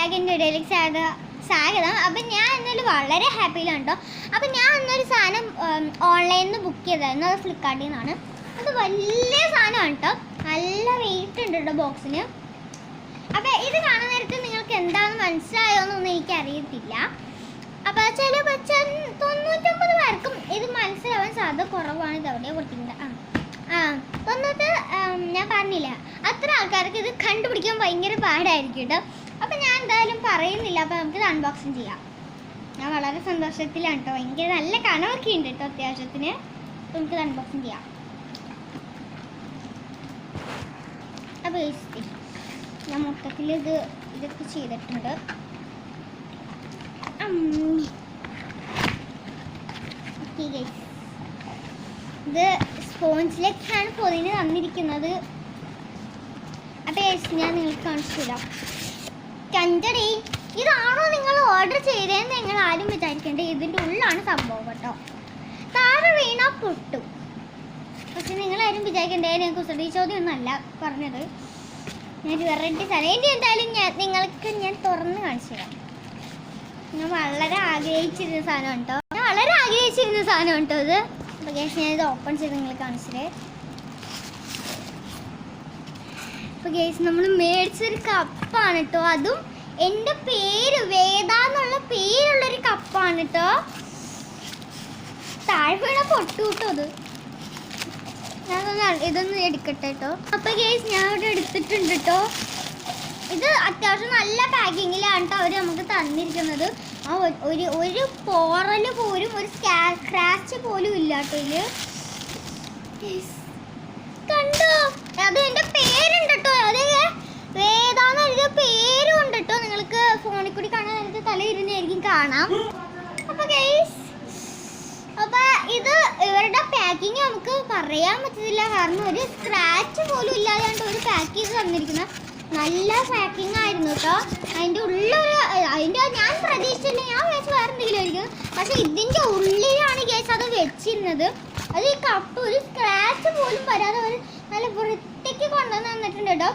വ്ളോഗിൻ്റെ ഇടയിലേക്ക് സ്വാഗതം. അപ്പം ഞാൻ ഇന്നലെ വളരെ ഹാപ്പിയിലാണ് കേട്ടോ. അപ്പം ഞാൻ ഇന്നൊരു സാധനം ഓൺലൈനിൽ നിന്ന് ബുക്ക് ചെയ്തായിരുന്നു. അത് ഫ്ലിപ്കാർട്ടിൽ നിന്നാണ്. അത് വലിയ സാധനമാണ് കേട്ടോ. നല്ല വെയിറ്റ് ഉണ്ട് കേട്ടോ ബോക്സിന്. അപ്പം ഇത് കാണുന്ന നേരത്ത് നിങ്ങൾക്ക് എന്താണെന്ന് മനസ്സിലായോന്നൊന്നും എനിക്കറിയത്തില്ല. അപ്പം ചില 99 പേർക്കും ഇത് മനസ്സിലാവാൻ സാധ്യത കുറവാണ്. ഇത് എവിടെയാണ് കൊടുത്തിട്ടുണ്ട്? ഞാൻ പറഞ്ഞില്ല, അത്ര ആൾക്കാർക്ക് ഇത് കണ്ടുപിടിക്കാൻ ഭയങ്കര പാടായിരിക്കും കേട്ടോ. അപ്പം ഞാൻ എന്തായാലും പറയുന്നില്ല. അപ്പം നമുക്കിത് അൺബോക്സിങ് ചെയ്യാം. ഞാൻ വളരെ സന്തോഷത്തിലാണ് കേട്ടോ. ഭയങ്കര നല്ല കനവൊക്കെ ഉണ്ട് കേട്ടോ അത്യാവശ്യത്തിന്. നമുക്കിത് അൺബോക്സിങ് ചെയ്യാം. അപ്പോൾ ഞാൻ മൊത്തത്തിൽ ഇതൊക്കെ ചെയ്തിട്ടുണ്ട്. ഇത് സ്പോഞ്ചിലേക്കാണ് പൊതിന് തന്നിരിക്കുന്നത്. അപ്പോൾ ഞാൻ നിങ്ങൾക്ക് കാണിച്ചു തരാം. കണ്ടടേ, ഇതാണോ നിങ്ങൾ ഓർഡർ ചെയ്തതെന്ന് നിങ്ങൾ ആരും വിചാരിക്കേണ്ടത്. ഇതിൻ്റെ ഉള്ളിലാണ് സംഭവം കേട്ടോ. താഴെ വീണാൽ പൊട്ടും. പക്ഷെ നിങ്ങളാരും വിചാരിക്കേണ്ടേ ഞാൻ കുസൃതി ചോദ്യമൊന്നുമല്ല പറഞ്ഞത്. ഞാൻ വെറൈറ്റി സാധനം എൻ്റെ എന്തായാലും നിങ്ങൾക്ക് ഞാൻ തുറന്ന് കാണിച്ചു തരാം. ഞാൻ വളരെ ആഗ്രഹിച്ചിരുന്ന സാധനം കേട്ടോ. ഇത്. അപ്പോൾ ഞാനിത് ഓപ്പൺ ചെയ്ത് നിങ്ങൾ കാണിച്ചത്. അപ്പോൾ ഗേസ് നമ്മൾ മേടിച്ചൊരു കപ്പാണ് കേട്ടോ. അതും എൻ്റെ പേര് വേദ എന്നുള്ള പേരുള്ളൊരു കപ്പാണ് കേട്ടോ. താഴെ വീണ പൊട്ടു കേട്ടോ. ഇതൊന്ന് എടുക്കട്ടെ കേട്ടോ. അപ്പോൾ ഗേസ് ഞാൻ ഇവിടെ എടുത്തിട്ടുണ്ട് കേട്ടോ. ഇത് അത്യാവശ്യം നല്ല പാക്കിങ്ങിലാണ് കേട്ടോ അവർ നമുക്ക് തന്നിരിക്കുന്നത്. ഒരു പോറൽ പോലും ഒരു സ്ക്രാച്ച് പോലും ഇല്ല കേട്ടോ ഇതിൽ. കണ്ടോ, അത് എൻ്റെ പേരുണ്ട് കേട്ടോ. അത് വേദാന്ന് എഴുതിയ പേരും ഉണ്ട് കേട്ടോ. നിങ്ങൾക്ക് ഫോണിൽ കൂടി കാണാൻ നേരത്തെ തലയിരുന്നായിരിക്കും കാണാം. അപ്പൊ ഇത് ഇവരുടെ പാക്കിങ് നമുക്ക് പറയാൻ പറ്റത്തില്ല. കാരണം ഒരു സ്ക്രാച്ച് പോലും ഇല്ലാതെയാണ് ഒരു പാക്ക് ചെയ്ത് തന്നിരിക്കുന്നത്. നല്ല പാക്കിംഗ് ആയിരുന്നു കേട്ടോ. ഞാൻ പ്രതീക്ഷിച്ചില്ല. ഞാൻ വെച്ച് വേറെ എന്തെങ്കിലും ആയിരിക്കും. പക്ഷെ ഇതിൻ്റെ ഉള്ളിലാണ് കേസ് അത് വെച്ചിരുന്നത്. അത് ഈ കപ്പ് ഒരു സ്ക്രാച്ച് പോലും വരാതെ ഒരു നല്ല വൃത്തിക്ക് കൊണ്ടുവന്ന് തന്നിട്ടുണ്ട് കേട്ടോ.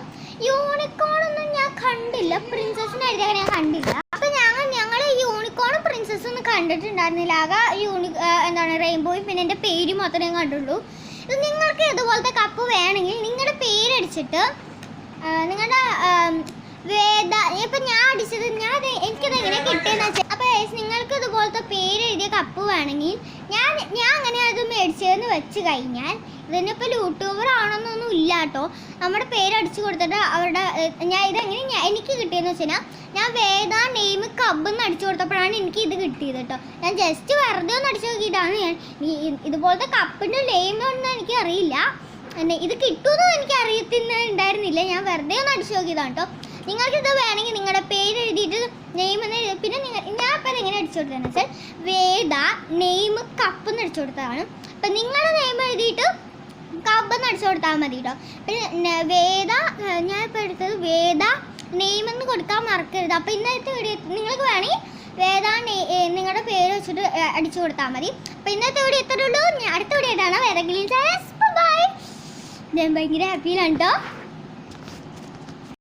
യൂണിക്കോണൊന്നും ഞാൻ കണ്ടില്ല. പ്രിൻസസിനെ എഴുതിയാൽ ഞാൻ കണ്ടില്ല. അപ്പം ഞങ്ങൾ യൂണിക്കോണും പ്രിൻസസും ഒന്നും കണ്ടിട്ടുണ്ടായിരുന്നില്ല. എന്താണ് റെയിൻബോയും പിന്നെ എൻ്റെ പേര് മാത്രമേ ഞാൻ കണ്ടുള്ളൂ. ഇത് നിങ്ങൾക്ക് ഇതുപോലത്തെ കപ്പ് വേണമെങ്കിൽ നിങ്ങളുടെ പേരടിച്ചിട്ട് നിങ്ങളുടെ വേദ ഇപ്പം ഞാൻ അടിച്ചത് എനിക്കത് എങ്ങനെ കിട്ടിയെന്ന് വെച്ചാൽ. അപ്പോൾ നിങ്ങൾക്ക് ഇതുപോലത്തെ പേര് എഴുതിയ കപ്പ് വേണമെങ്കിൽ ഞാൻ അങ്ങനെ അത് മേടിച്ചതെന്ന് വെച്ച് കഴിഞ്ഞാൽ ഇതിനിപ്പോൾ യൂട്യൂബർ ആണെന്നൊന്നും ഇല്ല കേട്ടോ. നമ്മുടെ പേര് അടിച്ചു കൊടുത്തിട്ട് അവരുടെ എനിക്ക് കിട്ടിയെന്ന് വെച്ച് കഴിഞ്ഞാൽ ഞാൻ വേദ നെയിം കബ് എന്ന് അടിച്ചു കൊടുത്തപ്പോഴാണ് എനിക്ക് ഇത് കിട്ടിയത് കേട്ടോ. ഞാൻ ജസ്റ്റ് വെറുതെ ഒന്ന് അടിച്ചു നോക്കിയിട്ടാണ് ഞാൻ ഇതുപോലത്തെ കപ്പിൻ്റെ നെയിം ഒന്നും എനിക്ക് അറിയില്ല. ഇത് കിട്ടുമെന്നും എനിക്ക് അറിയത്തിണ്ടായിരുന്നില്ല. ഞാൻ വെറുതെ ഒന്ന് അടിച്ചു നോക്കിയതാണ് കേട്ടോ. നിങ്ങൾക്കിത് വേണമെങ്കിൽ നിങ്ങളുടെ പേര് എഴുതിയിട്ട് നെയിം എന്ന് പിന്നെ ഞാൻ അപ്പം എങ്ങനെ അടിച്ചു കൊടുത്തതെന്ന് വെച്ചാൽ വേദ നെയിം കപ്പ് എന്ന് അടിച്ചു കൊടുത്തതാണ്. അപ്പം നിങ്ങളുടെ നെയിം എഴുതിയിട്ട് കപ്പ് എന്ന് അടിച്ചു കൊടുത്താൽ മതി കേട്ടോ. പിന്നെ വേദ ഞാൻ ഇപ്പോൾ എടുത്തത് വേദ നെയിം എന്ന് കൊടുക്കാൻ മറക്കരുത്. അപ്പം ഇന്നത്തെ വീഡിയോ നിങ്ങൾക്ക് വേണമെങ്കിൽ വേദ നിങ്ങളുടെ പേര് വെച്ചിട്ട് അടിച്ചു കൊടുത്താൽ മതി. അപ്പം ഇന്നത്തെ വീഡിയോ എത്രയുള്ളൂ. അടുത്ത വീഡിയോ ആയിട്ടാണ് വേദ ഗ്ലീൻ. ബൈ. ഞാൻ ഭയങ്കര ഹാപ്പിയിലാണ് കേട്ടോ.